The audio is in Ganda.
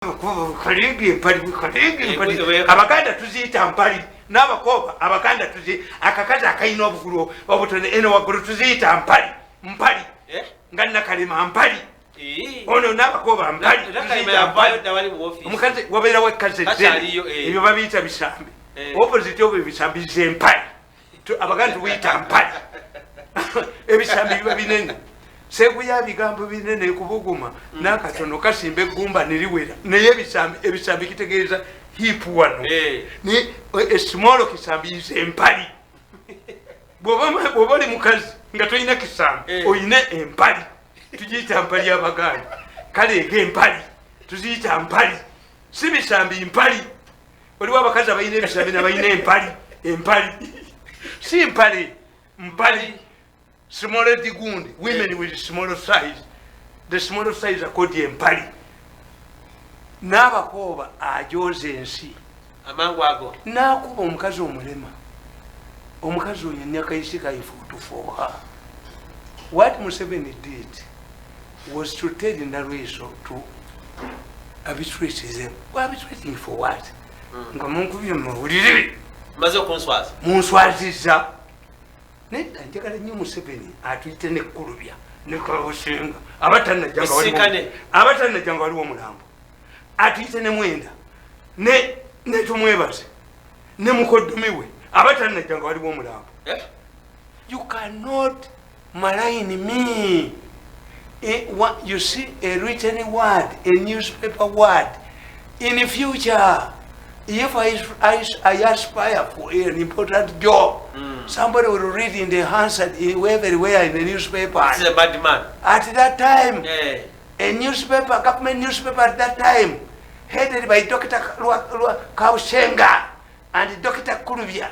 Kaligi empali abaganda tuziyita mpali n'abakooba abaganda tuzi akakazi akayina obugulu obutone eno waggulu tuziyita mpali nga nakalema mpali ono n'abakooba mpali omukazi wabeerawo ekkazi ebyo babiyita bisambi opposite obwo ebisambi zempali abaganda tubiyita mpali ebisambi biba binene seguya bigambo binene kubuguma nakatono kasimba eggumba neriwera naye ebisambi kitegeeza hipu wano ni esimolo kisambi empali bw'oba oli mukazi nga tolina kisambi oyina empali tugiyita mpali y'abaganda kale ng'empali tuziyita mpali si bisambi mpali oliwo abakazi abalina ebisambi nabalina empali si mpali smaller digundi women with smaller size the smaller size are called empali n'abakooba ajoza ensi amangu ago n'akuba omukazi omulema omukazi oyo nyakayisi kaifuutufuuha what Museveni did was to tell Narweso to arbitrate them. Arbitrating for what? Nga munkubye mawulire maze okunswaza munswaziza nedda njagala nnyo Museveni atuyite nekkulubya nekabusenga abatanajjanga waliwo omulambo atuyite ne Mwenda ne tumwebaze ne mukoddomi we abatanajjanga waliwo omulambo. You cannot malign me. You see a written word, a newspaper word. In the future, if I aspire for an important job, somebody will read in the Hansard everywhere in the newspaper. This is a bad man. At that time, a newspaper, government newspaper at that time, headed by Dr. Kaushenga and Dr. Kurubia.